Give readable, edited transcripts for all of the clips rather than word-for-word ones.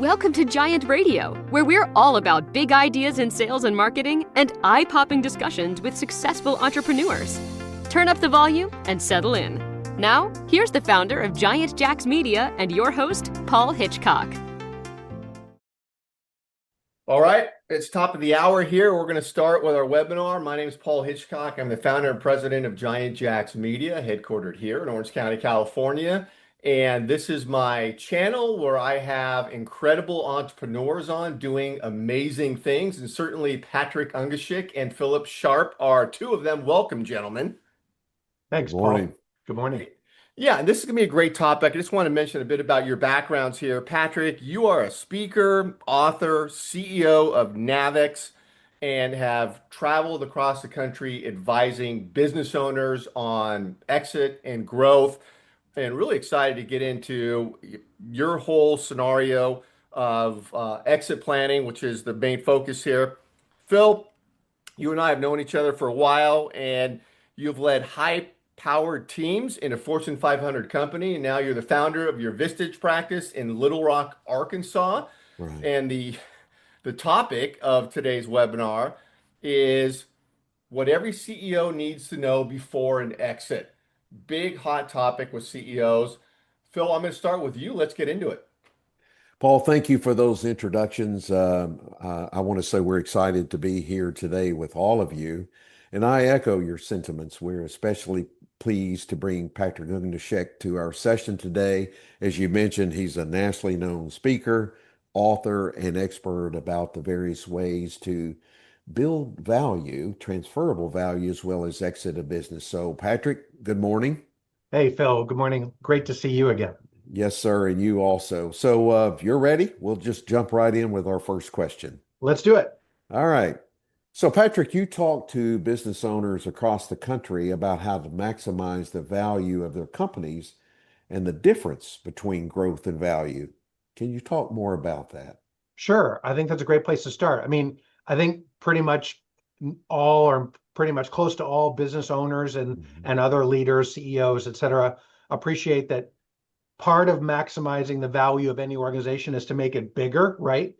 Welcome to Giant Radio, where we're all about big ideas in sales and marketing and eye-popping discussions with successful entrepreneurs. Turn up the volume and settle in. Now, here's the founder of Giant Jacks Media and your host, Paul Hitchcock. All right, it's top of the hour here. We're going to start with our webinar. My name is Paul Hitchcock. I'm the founder and president of Giant Jacks Media, headquartered here in Orange County, California. And this is my channel where I have incredible entrepreneurs on doing amazing things. And certainly Patrick Ungashick and Phillip Sharp are two of them. Welcome, gentlemen. Thanks, Good morning. Paul. Good morning. Yeah, and this is going to be a great topic. I just want to mention a bit about your backgrounds here. Patrick, you are a speaker, author, CEO of Navix, and have traveled across the country advising business owners on exit and growth. And really excited to get into your whole scenario of exit planning, which is the main focus here. Phil, you and I have known each other for a while, and you've led high-powered teams in a Fortune 500 company, and now you're the founder of your Vistage practice in Little Rock, Arkansas. Right. And the topic of today's webinar is what every CEO needs to know before an exit. Big hot topic with CEOs. Phil, I'm going to start with you. Let's get into it. Paul, thank you for those introductions. I want to say we're excited to be here today with all of you. And I echo your sentiments. We're especially pleased to bring Patrick Ungashick to our session today. As you mentioned, he's a nationally known speaker, author, and expert about the various ways to build value, transferable value, as well as exit a business. So, Patrick, good morning. Hey, Phil. Good morning. Great to see you again. Yes, sir, and you also. So, if you're ready, we'll just jump right in with our first question. Let's do it. All right. So, Patrick, you talk to business owners across the country about how to maximize the value of their companies and the difference between growth and value. Can you talk more about that? Sure. I think that's a great place to start. I think pretty much all or pretty much close to all business owners and other leaders, CEOs, et cetera, appreciate that part of maximizing the value of any organization is to make it bigger, right?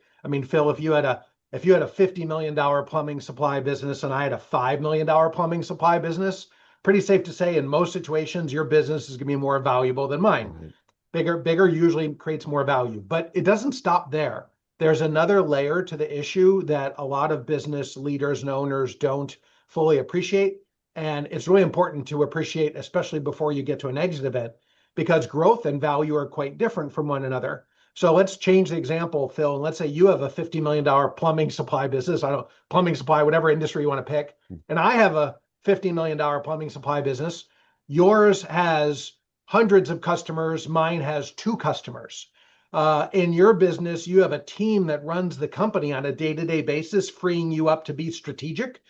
Phil, if you had a $50 million plumbing supply business and I had a $5 million plumbing supply business, pretty safe to say in most situations, your business is going to be more valuable than mine. Right. Bigger usually creates more value, but it doesn't stop there. There's another layer to the issue that a lot of business leaders and owners don't fully appreciate. And it's really important to appreciate, especially before you get to an exit event, because growth and value are quite different from one another. So let's change the example, Phil. And let's say you have a $50 million plumbing supply business. Plumbing supply, whatever industry you want to pick. And I have a $50 million plumbing supply business. Yours has hundreds of customers. Mine has 2 customers. In your business, you have a team that runs the company on a day-to-day basis, freeing you up to be strategic.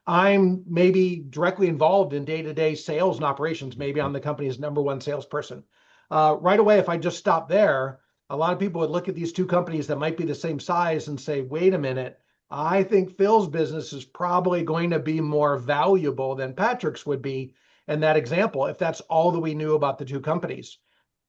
I'm maybe directly involved in day-to-day sales and operations. Maybe I'm the company's #1 salesperson. Right away, if I just stop there, a lot of people would look at these 2 companies that might be the same size and say, wait a minute, I think Phil's business is probably going to be more valuable than Patrick's would be in that example, if that's all that we knew about the 2 companies.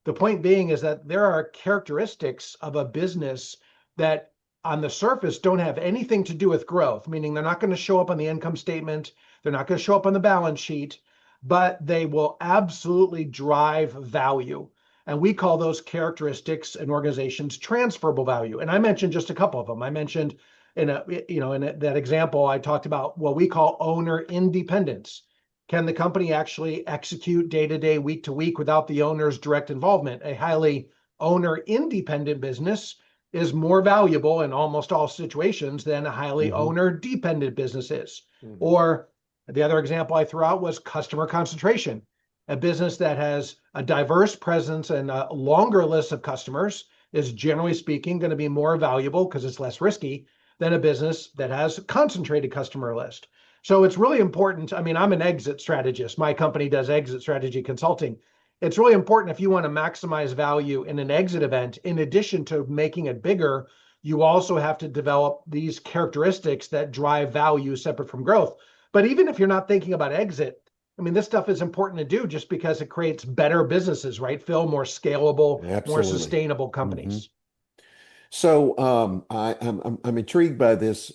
The point being is that there are characteristics of a business that on the surface don't have anything to do with growth, meaning they're not going to show up on the income statement, they're not going to show up on the balance sheet, but they will absolutely drive value. And we call those characteristics in organizations transferable value. And I mentioned just a couple of them. I mentioned in that example, I talked about what we call owner independence. Can the company actually execute day-to-day, week-to-week without the owner's direct involvement? A highly owner-independent business is more valuable in almost all situations than a highly owner-dependent business is. Or the other example I threw out was customer concentration. A business that has a diverse presence and a longer list of customers is generally speaking going to be more valuable because it's less risky than a business that has a concentrated customer list. So it's really important. I'm an exit strategist. My company does exit strategy consulting. It's really important if you want to maximize value in an exit event, in addition to making it bigger, you also have to develop these characteristics that drive value separate from growth. But even if you're not thinking about exit, this stuff is important to do just because it creates better businesses, right, Phil? More scalable, Absolutely. more sustainable companies. So I'm intrigued by this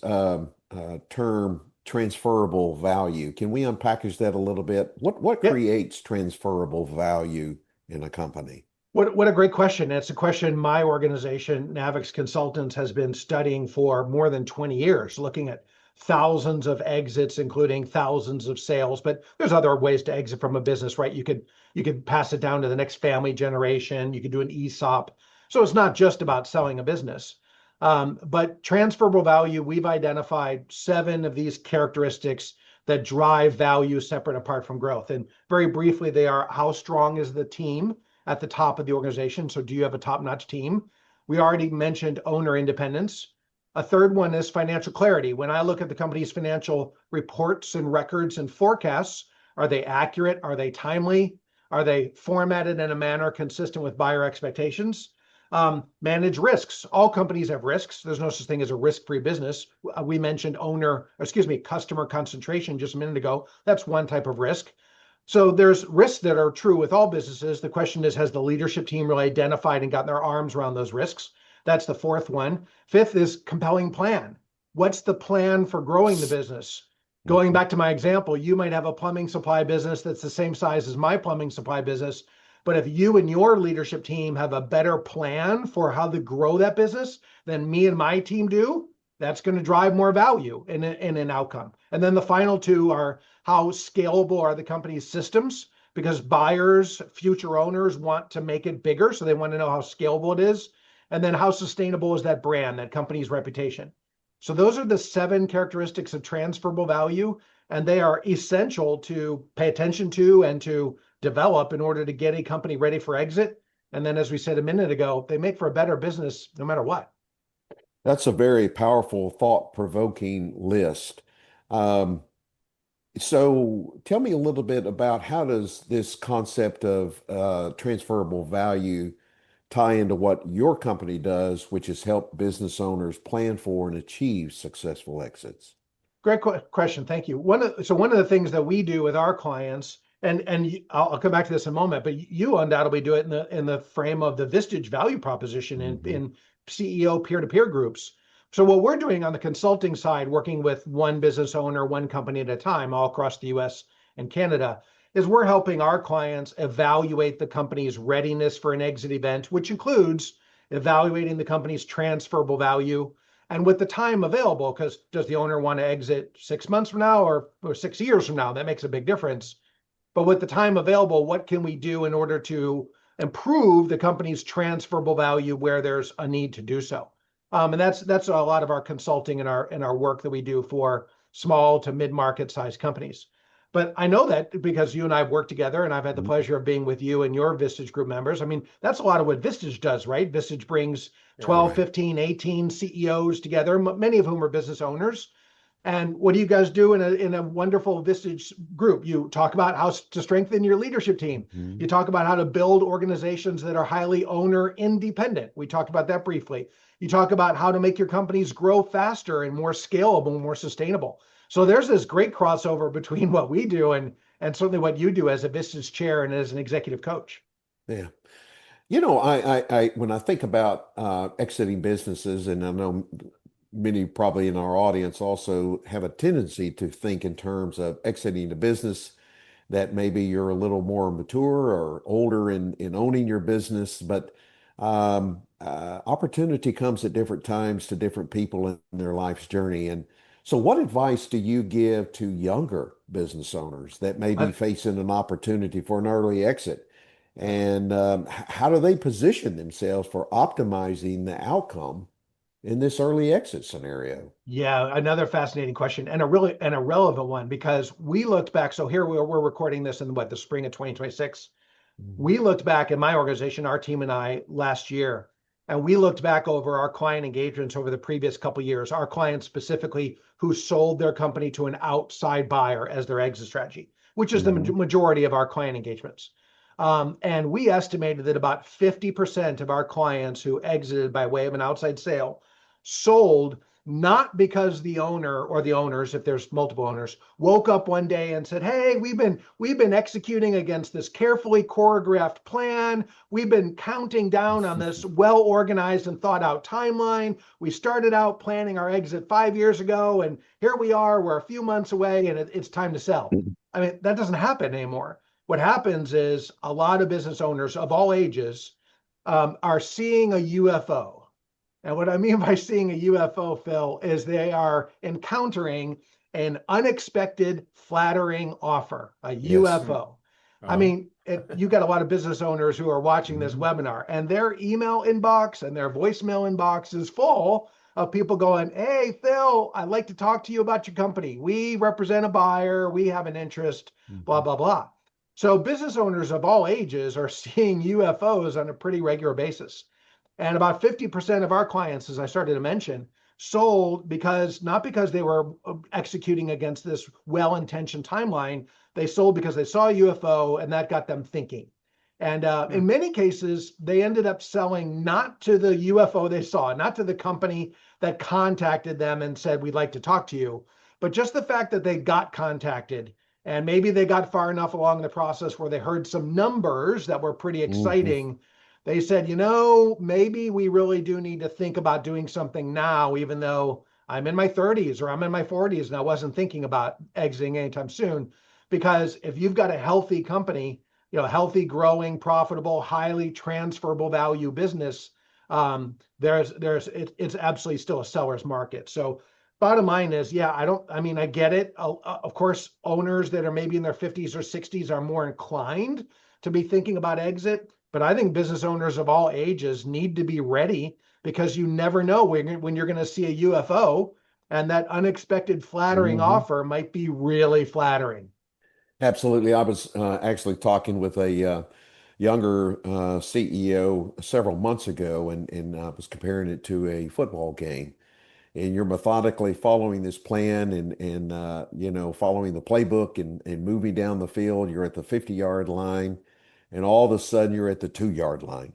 term transferable value. Can we unpackage that a little bit? What Yeah. creates transferable value in a company? What a great question. It's a question my organization, Navix Consultants, has been studying for more than 20 years, looking at thousands of exits, including thousands of sales. But there's other ways to exit from a business, right? You could pass it down to the next family generation. You could do an ESOP. So it's not just about selling a business. But transferable value, we've identified 7 of these characteristics that drive value separate apart from growth. And very briefly, they are: how strong is the team at the top of the organization? So do you have a top-notch team? We already mentioned owner independence. A third one is financial clarity. When I look at the company's financial reports and records and forecasts, are they accurate? Are they timely? Are they formatted in a manner consistent with buyer expectations? Manage risks. All companies have risks. There's no such thing as a risk-free business. We mentioned customer concentration just a minute ago. That's one type of risk. So there's risks that are true with all businesses. The question is, has the leadership team really identified and gotten their arms around those risks? That's the fourth one. Fifth is compelling plan. What's the plan for growing the business? Going back to my example, you might have a plumbing supply business that's the same size as my plumbing supply business. But if you and your leadership team have a better plan for how to grow that business than me and my team do, that's going to drive more value in an outcome. And then the final two are: how scalable are the company's systems? Because buyers, future owners want to make it bigger, so they want to know how scalable it is. And then how sustainable is that brand, that company's reputation? So those are the 7 characteristics of transferable value, and they are essential to pay attention to and to develop in order to get a company ready for exit. And then, as we said a minute ago, they make for a better business no matter what. That's a very powerful, thought-provoking list. Um, so tell me a little bit about how does this concept of transferable value tie into what your company does, which is help business owners plan for and achieve successful exits? Great question. Thank you. One of the things that we do with our clients, and I'll come back to this in a moment, but you undoubtedly do it in the frame of the Vistage value proposition in CEO peer-to-peer groups. So what we're doing on the consulting side, working with one business owner, one company at a time, all across the US and Canada, is we're helping our clients evaluate the company's readiness for an exit event, which includes evaluating the company's transferable value. And with the time available, because does the owner want to exit 6 months from now or 6 years from now? That makes a big difference. But with the time available, what can we do in order to improve the company's transferable value where there's a need to do so? And that's a lot of our consulting and our work that we do for small to mid-market size companies. But I know that because you and I have worked together, and I've had the pleasure of being with you and your Vistage group members. I mean, that's a lot of what Vistage does, right? Vistage brings 12, Right. 15, 18 CEOs together, many of whom are business owners. And what do you guys do in a wonderful Vistage group? You talk about how to strengthen your leadership team. You talk about how to build organizations that are highly owner independent. We talked about that briefly. You talk about how to make your companies grow faster and more scalable and more sustainable. So there's this great crossover between what we do and certainly what you do as a Vistage chair and as an executive coach. Yeah. You know, I when I think about exiting businesses, and I know many probably in our audience also have a tendency to think in terms of exiting a business that maybe you're a little more mature or older in owning your business, but opportunity comes at different times to different people in their life's journey. And so, what advice do you give to younger business owners that may be I, facing an opportunity for an early exit? And how do they position themselves for optimizing the outcome in this early exit scenario? Yeah, another fascinating question and a relevant one, because we looked back. So here we're recording this in the spring of 2026. Mhm. We looked back in my organization, our team and I, last year, and we looked back over our client engagements over the previous couple of years, our clients specifically who sold their company to an outside buyer as their exit strategy, which is the Mhm. majority of our client engagements. And we estimated that about 50% of our clients who exited by way of an outside sale sold not because the owner or the owners, if there's multiple owners, woke up one day and said, hey, we've been executing against this carefully choreographed plan. We've been counting down on this well-organized and thought out timeline. We started out planning our exit 5 years ago, and here we are, we're a few months away, and it's time to sell. I mean, that doesn't happen anymore. What happens is a lot of business owners of all ages are seeing a UFO. And what I mean by seeing a UFO, Phil, is they are encountering an unexpected, flattering offer, a Yes. UFO. I mean, you got a lot of business owners who are watching this webinar, and their email inbox and their voicemail inbox is full of people going, hey, Phil, I'd like to talk to you about your company. We represent a buyer. We have an interest, blah, blah, blah. So business owners of all ages are seeing UFOs on a pretty regular basis. And about 50% of our clients, as I started to mention, sold not because they were executing against this well-intentioned timeline. They sold because they saw a UFO, and that got them thinking. And in many cases, they ended up selling not to the UFO they saw, not to the company that contacted them and said, we'd like to talk to you, but just the fact that they got contacted. And maybe they got far enough along the process where they heard some numbers that were pretty exciting. They said, maybe we really do need to think about doing something now, even though I'm in my 30s or I'm in my 40s and I wasn't thinking about exiting anytime soon. Because if you've got a healthy company, healthy, growing, profitable, highly transferable value business, it's absolutely still a seller's market. So bottom line is, I get it. Of course, owners that are maybe in their 50s or 60s are more inclined to be thinking about exit. But I think business owners of all ages need to be ready, because you never know when you're going to see a UFO, and that unexpected flattering offer might be really flattering. Absolutely. I was actually talking with a younger CEO several months ago, and I was comparing it to a football game. And you're methodically following this plan and following the playbook and moving down the field. You're at the 50-yard line, and all of a sudden you're at the 2-yard line,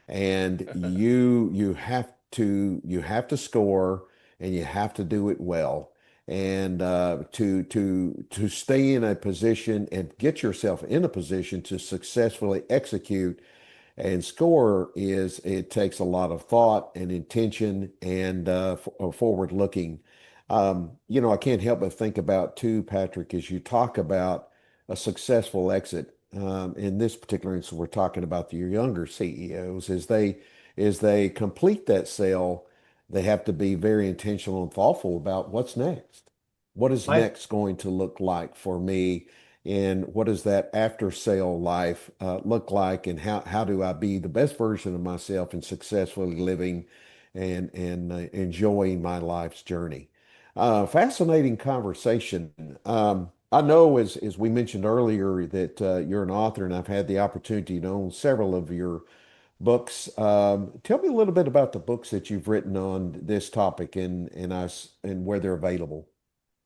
and you have to score, and you have to do it well, and to stay in a position and get yourself in a position to successfully execute and score. It takes a lot of thought and intention and forward looking. I can't help but think about too, Patrick, as you talk about a successful exit. In this particular instance, we're talking about your younger CEOs. As they complete that sale, they have to be very intentional and thoughtful about what's next. What is Right. next going to look like for me? And what does that after sale life look like? And how do I be the best version of myself and successfully living and enjoying my life's journey? Fascinating conversation. I know, as we mentioned earlier, that you're an author, and I've had the opportunity to own several of your books. Tell me a little bit about the books that you've written on this topic and where they're available.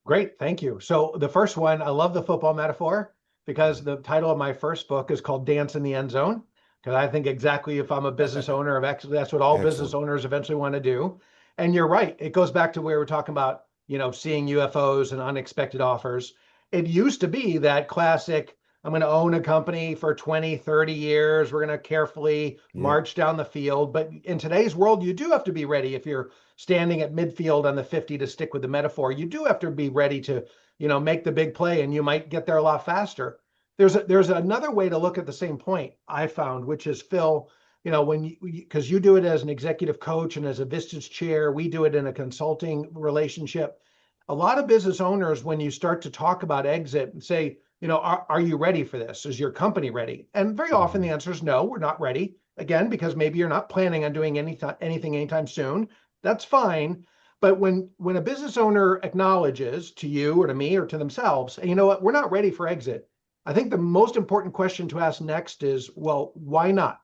Great, thank you. So the first one, I love the football metaphor, because the title of my first book is called Dance in the End Zone. Because I think exactly, if I'm a business owner, that's what all business Excellent. owners eventually want to do. And you're right, it goes back to where we're talking about, seeing UFOs and unexpected offers. It used to be that classic, I'm going to own a company for 20, 30 years. We're going to carefully Yeah. march down the field. But in today's world, you do have to be ready. If you're standing at midfield on the 50, to stick with the metaphor, you do have to be ready to, make the big play, and you might get there a lot faster. There's another way to look at the same point I found, which is, Phil, because you do it as an executive coach and as a Vistage chair, we do it in a consulting relationship. A lot of business owners, when you start to talk about exit, say, are you ready for this? Is your company ready? And very often the answer is no, we're not ready. Again, because maybe you're not planning on doing anything anytime soon. That's fine. But when a business owner acknowledges to you or to me or to themselves, "Hey, you know what, we're not ready for exit," I think the most important question to ask next is, well, why not?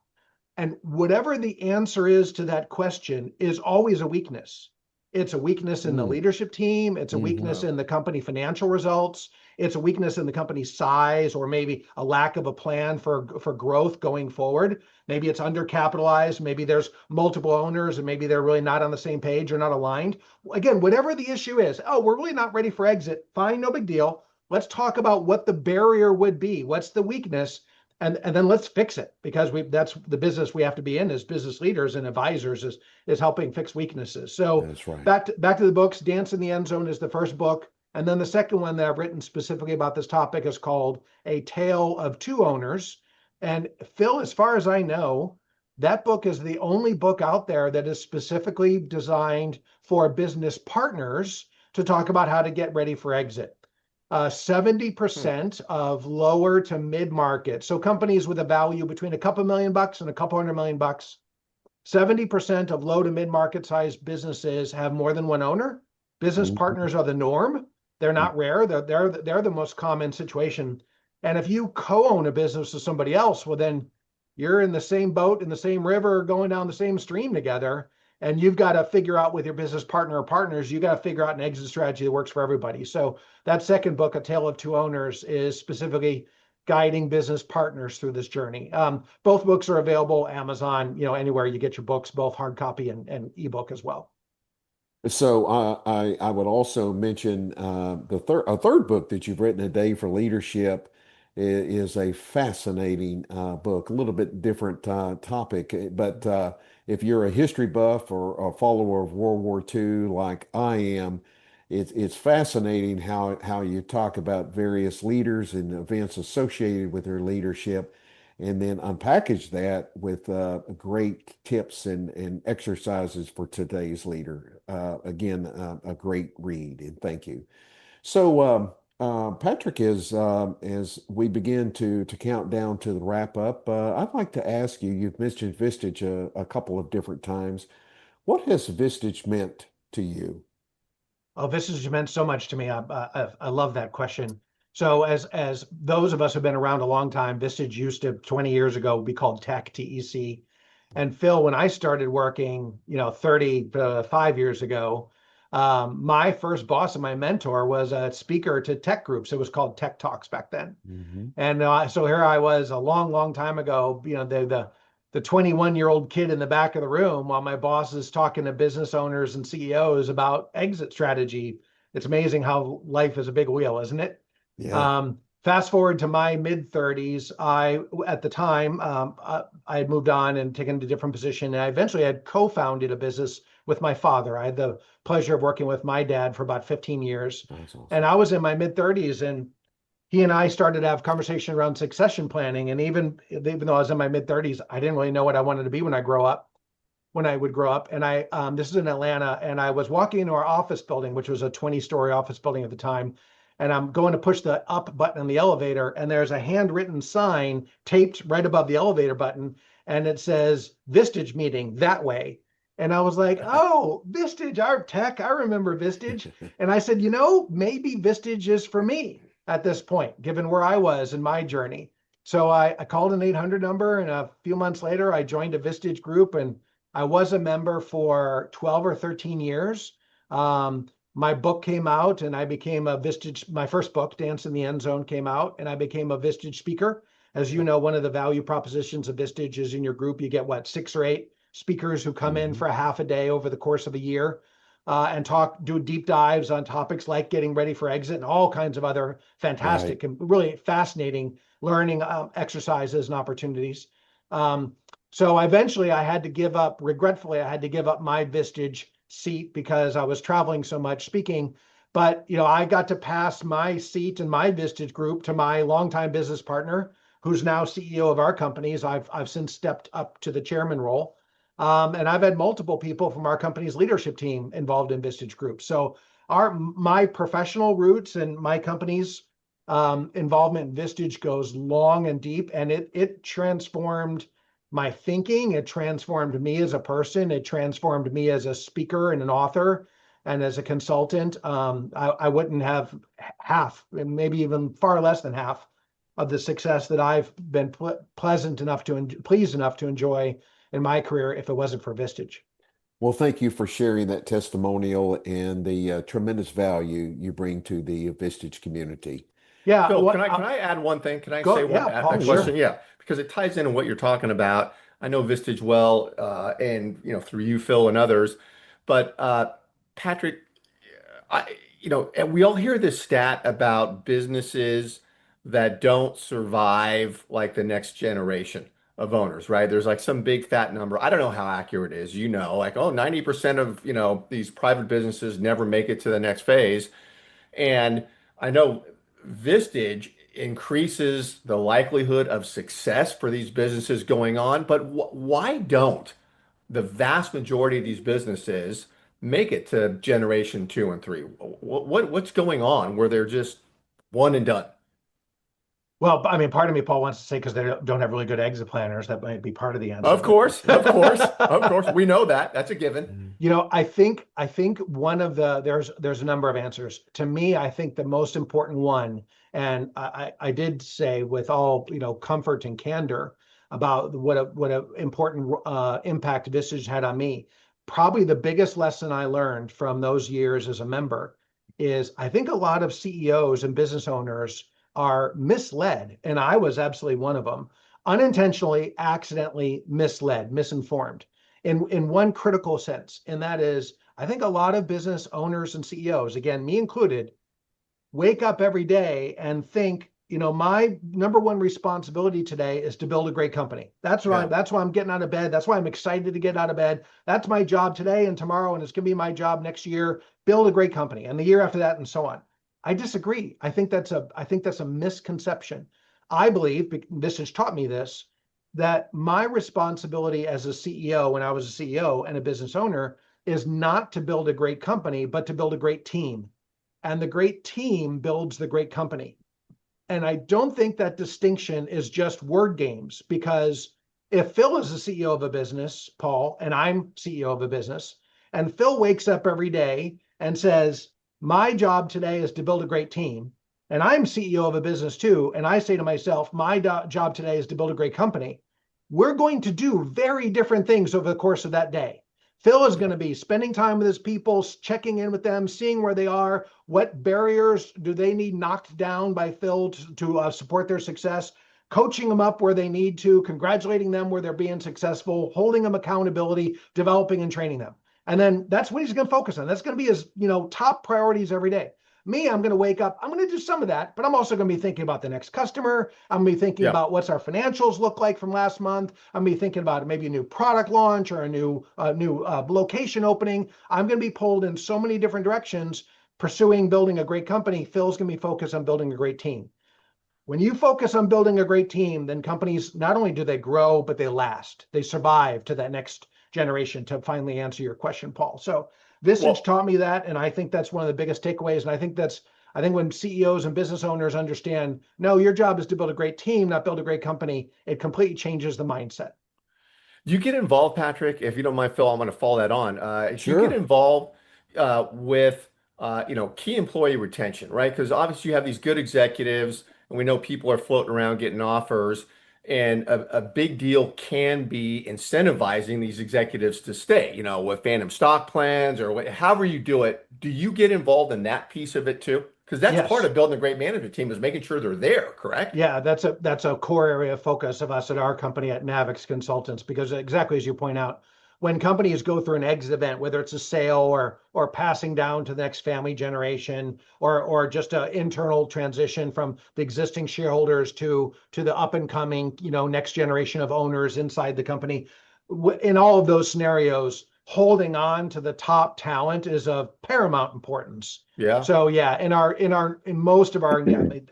And whatever the answer is to that question is always a weakness. It's a weakness in the leadership team. It's a weakness in the company financial results. It's a weakness in the company's size, or maybe a lack of a plan for growth going forward. Maybe it's undercapitalized. Maybe there's multiple owners and maybe they're really not on the same page or not aligned. Again, whatever the issue is, oh, we're really not ready for exit. Fine, no big deal. Let's talk about what the barrier would be. What's the weakness? And then let's fix it, because that's the business we have to be in as business leaders and advisors, is helping fix weaknesses. So That's right. back to the books. Dance in the End Zone is the first book. And then the second one that I've written specifically about this topic is called A Tale of Two Owners. And Phil, as far as I know, that book is the only book out there that is specifically designed for business partners to talk about how to get ready for exit. 70% of lower to mid-market, so companies with a value between a couple $1,000,000 and a couple $100,000,000, 70% of low to mid-market sized businesses have more than one owner. Business partners are the norm. They're not rare. They're the most common situation. And if you co-own a business with somebody else, well, then you're in the same boat, in the same river, going down the same stream together. And you've got to figure out with your business partner or partners, you got to figure out an exit strategy that works for everybody. So that second book, A Tale of Two Owners, is specifically guiding business partners through this journey. Both books are available Amazon, anywhere you get your books, both hard copy and ebook as well. So I would also mention a third book that you've written, A Day for Leadership, is a fascinating book, a little bit different topic, but if you're a history buff or a follower of World War II like I am, it's fascinating how you talk about various leaders and events associated with their leadership, and then unpackage that with great tips and exercises for today's leader. Again, a great read, and thank you. So, Patrick, as we begin to count down to the wrap up, I'd like to ask you, you've mentioned Vistage a couple of different times. What has Vistage meant to you? Oh, Vistage meant so much to me. I love that question. So as those of us who've been around a long time, Vistage used to 20 years ago be called Tech, TEC. And Phil, when I started working, 35 years ago, my first boss and my mentor was a speaker to tech groups. It was called Tech Talks back then. And so here I was a long, long time ago, the 21-year-old kid in the back of the room while my boss is talking to business owners and CEOs about exit strategy. It's amazing how life is a big wheel, isn't it? Yeah. Fast forward to my mid-30s, at the time, I had moved on and taken a different position. And I eventually had co-founded a business with my father. I had the pleasure of working with my dad for about 15 years. That's awesome. And I was in my mid-30s, and he and I started to have conversation around succession planning. And even though I was in my mid-30s, I didn't really know what I wanted to be when I would grow up. And this is in Atlanta, and I was walking into our office building, which was a 20-story office building at the time. And I'm going to push the up button on the elevator, and there's a handwritten sign taped right above the elevator button, and it says Vistage meeting that way. And I was like, oh, Vistage, our tech, I remember Vistage. And I said, maybe Vistage is for me at this point, given where I was in my journey. So I called an 800 number, and a few months later, I joined a Vistage group, and I was a member for 12 or 13 years. My book came out, and I became a Vistage. My first book, Dance in the End Zone, came out, and I became a Vistage speaker. As you know, one of the value propositions of Vistage is in your group, you get 6 or 8 speakers who come in for a half a day over the course of a year and do deep dives on topics like getting ready for exit and all kinds of other fantastic and really fascinating learning exercises and opportunities. So eventually I had to give up, regretfully, I had to give up my Vistage seat because I was traveling so much speaking. But I got to pass my seat in my Vistage group to my longtime business partner, who's now CEO of our companies. I've since stepped up to the chairman role. And I've had multiple people from our company's leadership team involved in Vistage groups. So my professional roots and my company's involvement in Vistage goes long and deep, and it transformed my thinking. It transformed me as a person. It transformed me as a speaker and an author and as a consultant. I wouldn't have half, maybe even far less than half of the success that I've been pleased enough to enjoy in my career if it wasn't for Vistage. Well, thank you for sharing that testimonial and the tremendous value you bring to the Vistage community. Yeah, Phil, what can I add one thing? Can I say go? one Yeah, a Paul, question? sure. Yeah, because it ties into what you're talking about. I know Vistage well, and through you, Phil, and others. But Patrick, and we all hear this stat about businesses that don't survive like the next generation of owners, right? There's like some big fat number. I don't know how accurate it is, like, oh, 90% of, these private businesses never make it to the next phase. And I know Vistage increases the likelihood of success for these businesses going on, but why don't the vast majority of these businesses make it to generation two and three? What's going on where they're just one and done? Well, I mean, part of me, Paul, wants to say because they don't have really good exit planners. That might be part of the answer. Of course, of course, of course. We know that. That's a given. I think one of the there's a number of answers. To me, I think the most important one, and I did say with all comfort and candor about what a important impact Vistage had on me. Probably the biggest lesson I learned from those years as a member is I think a lot of CEOs and business owners are misled, and I was absolutely one of them, unintentionally, accidentally misled, misinformed in one critical sense. And that is, I think a lot of business owners and CEOs, again, me included, wake up every day and think, my number one responsibility today is to build a great company. That's why I'm getting out of bed. That's why I'm excited to get out of bed. That's my job today and tomorrow, and it's going to be my job next year. Build a great company, and the year after that, and so on. I disagree. I think that's a misconception. I believe, this has taught me this, that my responsibility as a CEO, when I was a CEO and a business owner, is not to build a great company, but to build a great team. And the great team builds the great company. And I don't think that distinction is just word games, because if Phil is the CEO of a business, Paul, and I'm CEO of a business, and Phil wakes up every day and says, my job today is to build a great team, and I'm CEO of a business too, and I say to myself, my job today is to build a great company, we're going to do very different things over the course of that day. Phil is going to be spending time with his people, checking in with them, seeing where they are, what barriers do they need knocked down by Phil to support their success, coaching them up where they need to, congratulating them where they're being successful, holding them accountability, developing and training them. And then that's what he's going to focus on. That's going to be his top priorities every day. Me, I'm going to wake up, I'm going to do some of that, but I'm also going to be thinking about the next customer. I'm going to be thinking about what's our financials look like from last month. I'm going to be thinking about maybe a new product launch or a new location opening. I'm going to be pulled in so many different directions pursuing building a great company. Phil's going to be focused on building a great team. When you focus on building a great team, then companies, not only do they grow, but they last. They survive to that next generation, to finally answer your question, Paul. So Vistage taught me that, and I think that's one of the biggest takeaways. And I think when CEOs and business owners understand, no, your job is to build a great team, not build a great company, it completely changes the mindset. Do you get involved, Patrick? If you don't mind, Phil, I'm going to follow that on. Do you get Sure. involved with key employee retention, right? Because obviously you have these good executives, and we know people are floating around getting offers, and a big deal can be incentivizing these executives to stay, with phantom stock plans or however you do it. Do you get involved in that piece of it too? Because that's part Yes. of building a great management team, is making sure they're there, correct? Yeah, that's a core area of focus of us at our company at Navix Consultants, because exactly as you point out, when companies go through an exit event, whether it's a sale or passing down to the next family generation, or just an internal transition from the existing shareholders to the up and coming next generation of owners inside the company, in all of those scenarios, holding on to the top talent is of paramount importance. Yeah. So yeah, in most of our,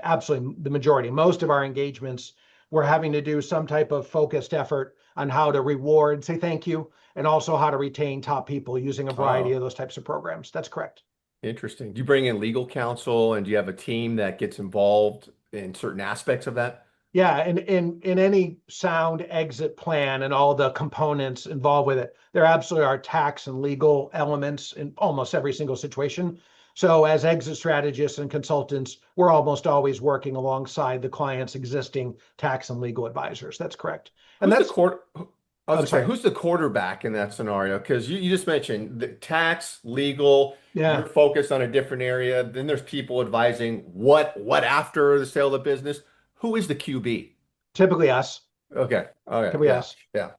absolutely the majority, most of our engagements, we're having to do some type of focused effort on how to reward, say thank you, and also how to retain top people using a variety Oh, of those types of programs. That's correct. interesting. Do you bring in legal counsel, and do you have a team that gets involved in certain aspects of that? Yeah, and in any sound exit plan and all the components involved with it, there absolutely are tax and legal elements in almost every single situation. So as exit strategists and consultants, we're almost always working alongside the client's existing tax and legal advisors. That's correct. And Who's the that's court? I was I'm gonna say, sorry. who's the quarterback in that scenario? Because you just mentioned the tax, legal, you're Yeah, focused on a different area. Then there's people advising what after the sale of the business. Who is the QB? typically us. Okay. Okay. Typically Yeah. us. Yeah.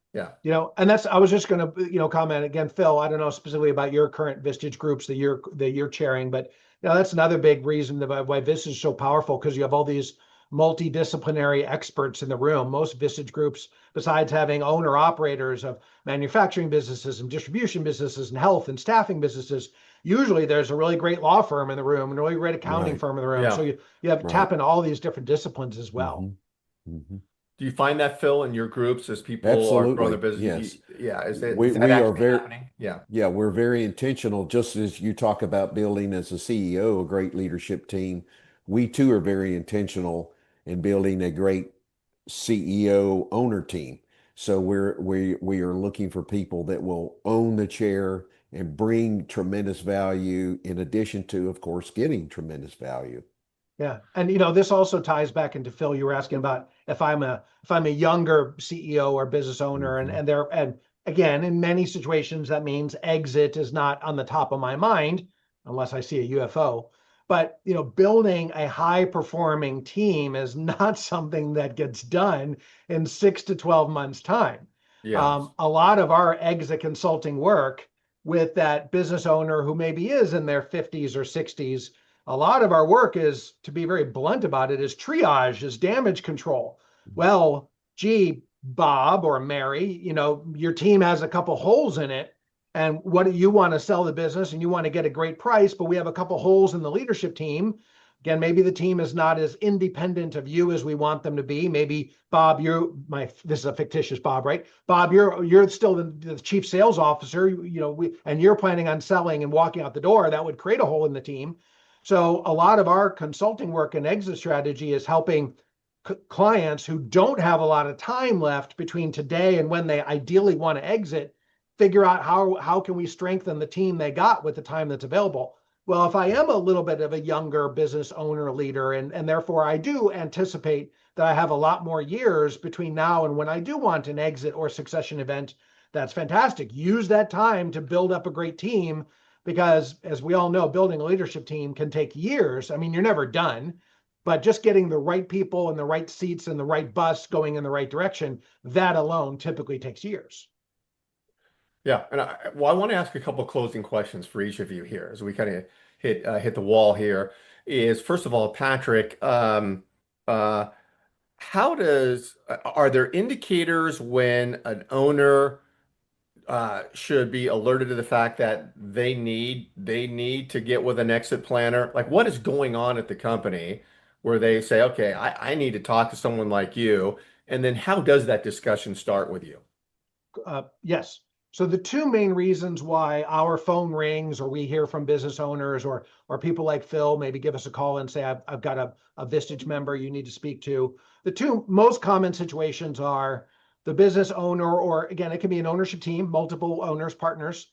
Yeah. And that's, I was just going to, comment again, Phil, I don't know specifically about your current Vistage groups that you're chairing, but that's another big reason why Vistage is so powerful, because you have all these multidisciplinary experts in the room. Most Vistage groups, besides having owner operators of manufacturing businesses and distribution businesses and health and staffing businesses, usually there's a really great law firm in the room and a really great accounting Right. firm in the room. So Yeah. you have Right. tap into all these different disciplines as well. Hmm. Hmm. Do you find that, Phil, in your groups as people are growing their Absolutely. business? Yes. Yeah. Is that We are actually very, happening? Yeah. yeah, we're very intentional. Just as you talk about building as a CEO, a great leadership team, we too are very intentional in building a great CEO owner team. So we are looking for people that will own the chair and bring tremendous value in addition to, of course, getting tremendous value. Yeah. And this also ties back into Phil, you were asking about if I'm a younger CEO or business owner, and Hmm. and again, in many situations that means exit is not on the top of my mind unless I see a UFO. But building a high performing team is not something that gets done in 6 to 12 months time. Yeah. A lot of our exit consulting work with that business owner who maybe is in their 50s or 60s, a lot of our work is, to be very blunt about it, is triage, is damage control. Well, gee, Bob or Mary, your team has a couple holes in it, and what you want to sell the business and you want to get a great price, but we have a couple holes in the leadership team. Again, maybe the team is not as independent of you as we want them to be. Maybe Bob, this is a fictitious Bob, right? Bob, you're still the chief sales officer, and you're planning on selling and walking out the door. That would create a hole in the team. So a lot of our consulting work and exit strategy is helping clients who don't have a lot of time left between today and when they ideally want to exit, figure out how can we strengthen the team they got with the time that's available. Well, if I am a little bit of a younger business owner leader, and therefore I do anticipate that I have a lot more years between now and when I do want an exit or succession event, that's fantastic. Use that time to build up a great team, because as we all know, building a leadership team can take years. I mean, you're never done, but just getting the right people in the right seats and the right bus going in the right direction, that alone typically takes years. Yeah. And I want to ask a couple closing questions for each of you here as we kind of hit the wall here. Is first of all, Patrick, uh, are there indicators when an owner should be alerted to the fact that they need to get with an exit planner? Like, what is going on at the company where they say, okay, I need to talk to someone like you, and then how does that discussion start with you? Yes. So the two main reasons why our phone rings, or we hear from business owners, or people like Phil maybe give us a call and say, I've got a Vistage member you need to speak to. The two most common situations are the business owner, or again, it can be an ownership team, multiple owners, partners,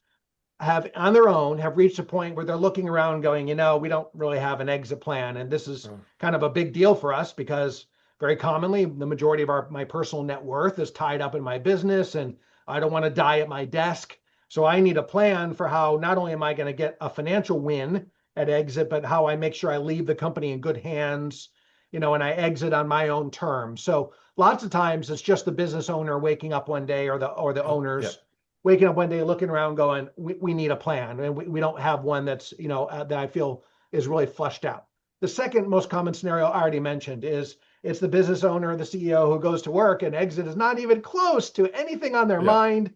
have on their own have reached a point where they're looking around going, we don't really have an exit plan. And this is Oh, kind of a big deal for us, because very commonly the majority of my personal net worth is tied up in my business, and I don't want to die at my desk. So I need a plan for how not only am I going to get a financial win at exit, but how I make sure I leave the company in good hands, and I exit on my own terms. So lots of times it's just the business owner waking up one day, or the yeah. owners waking up one day looking around going, we need a plan, and we don't have one that's that I feel is really fleshed out. The second most common scenario I already mentioned is it's the business owner, the CEO, who goes to work and exit is not even close to anything on their Yeah. mind,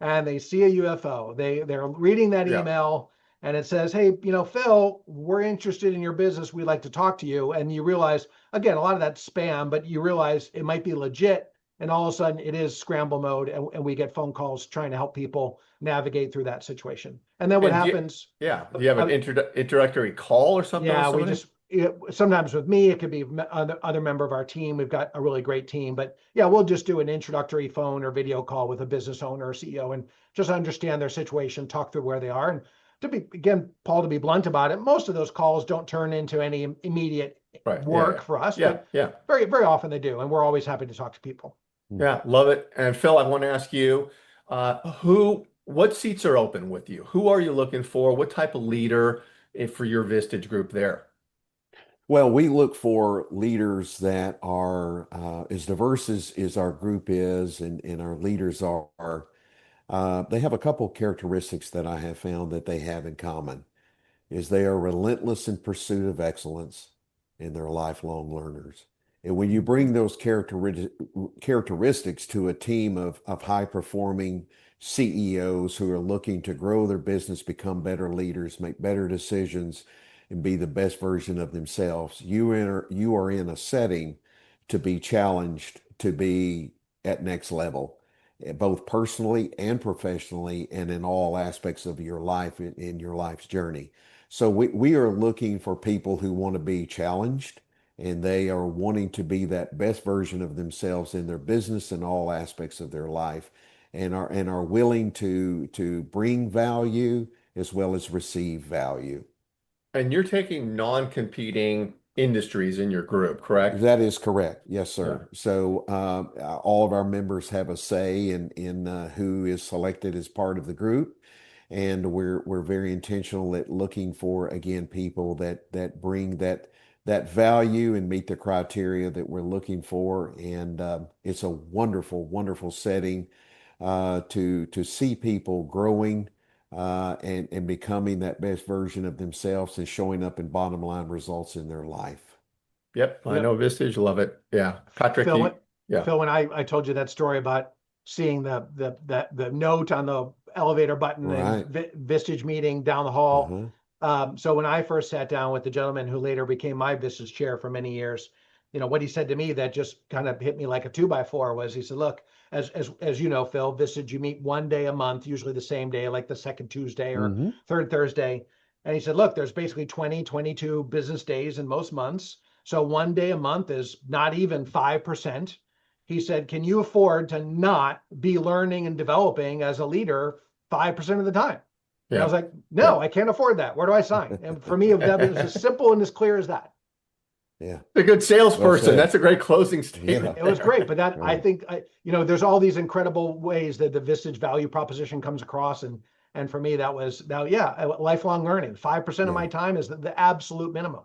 and they see a UFO. They're reading that Yeah. email, and it says, hey, Phil, we're interested in your business, we'd like to talk to you. And you realize, again, a lot of that's spam, but you realize it might be legit, and all of a sudden it is scramble mode, and we get phone calls trying to help people navigate through that situation. And then what And happens? do you have an introductory call or something with Yeah, somebody? sometimes with me, it could be other member of our team. We've got a really great team, but yeah, we'll just do an introductory phone or video call with a business owner or CEO, and just understand their situation, talk through where they are. And again, Paul, to be blunt about it, most of those calls don't turn into any immediate Right. Yeah. work for us, Yeah. but Yeah. very, very often they do. And we're always happy to talk to people. Yeah, love it. And Phil, I want to ask you, what seats are open with you? Who are you looking for? What type of leader for your Vistage group there? Well, we look for leaders that are as diverse as our group is, and our leaders are. They have a couple characteristics that I have found that they have in common. Is they are relentless in pursuit of excellence and they're lifelong learners. And when you bring those characteristics to a team of high performing CEOs who are looking to grow their business, become better leaders, make better decisions, and be the best version of themselves, you are in a setting to be challenged to be at next level, both personally and professionally, and in all aspects of your life in your life's journey. So we are looking for people who want to be challenged and they are wanting to be that best version of themselves in their business and all aspects of their life and are willing to bring value as well as receive value. And you're taking non-competing industries in your group, correct? That is correct. Yes, Yeah. sir. So all of our members have a say in who is selected as part of the group, and we're very intentional at looking for again people that bring that value and meet the criteria that we're looking for. And it's a wonderful setting to see people growing and becoming that best version of themselves and showing up in bottom line results in their life. Yep, I Yep. know Vistage, love it. Yeah. Patrick, Phil, yeah. Phil, when I told you that story about seeing the note on the elevator button and Right. Vistage meeting down the hall. Uh-huh. So when I first sat down with the gentleman who later became my Vistage chair for many years, what he said to me that just kind of hit me like a 2x4 was he said, look, as you know, Phil, Vistage, you meet one day a month, usually the same day, like the second Tuesday or Hmm. third Thursday. And he said, look, there's basically 22 business days in most months. So one day a month is not even 5%. He said, can you afford to not be learning and developing as a leader 5% of the time? And I was Yeah. like, Yeah. no, I can't afford that. Where do I sign? And for me, that was as simple and as clear as that. Yeah. A good Well salesperson. said. That's a great closing Yeah. statement It was there. great. But that I Right. think there's all these incredible ways that the Vistage value proposition comes across. And for me, yeah, lifelong learning. 5% of Yeah. my time is the absolute minimum.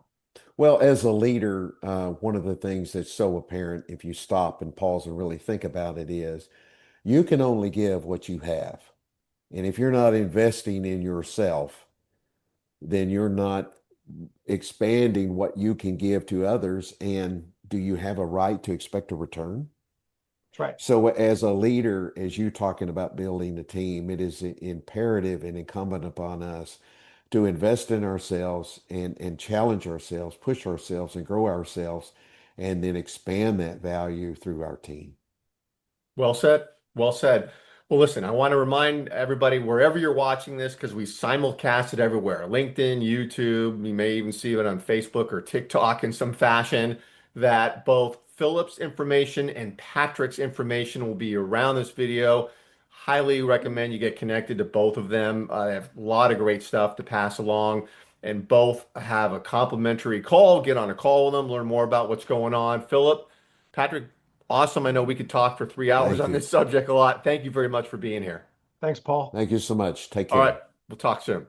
Well, as a leader, one of the things that's so apparent if you stop and pause and really think about it is you can only give what you have. And if you're not investing in yourself, then you're not expanding what you can give to others. And do you have a right to expect a return? That's right. So, as a leader, as you talking about building a team, it is imperative and incumbent upon us to invest in ourselves and challenge ourselves, push ourselves, and grow ourselves, and then expand that value through our team. Well said. Well said. Well, listen, I want to remind everybody wherever you're watching this, because we simulcast it everywhere, LinkedIn, YouTube, you may even see it on Facebook or TikTok in some fashion, that both Philip's information and Patrick's information will be around this video. Highly recommend you get connected to both of them. They have a lot of great stuff to pass along, and both have a complimentary call. Get on a call with them, learn more about what's going on. Philip, Patrick, awesome. I know we could talk for 3 hours Thank on you. this subject a lot. Thank you very much for being here. Thanks, Paul. Thank you so much. Take All right, care. we'll talk soon.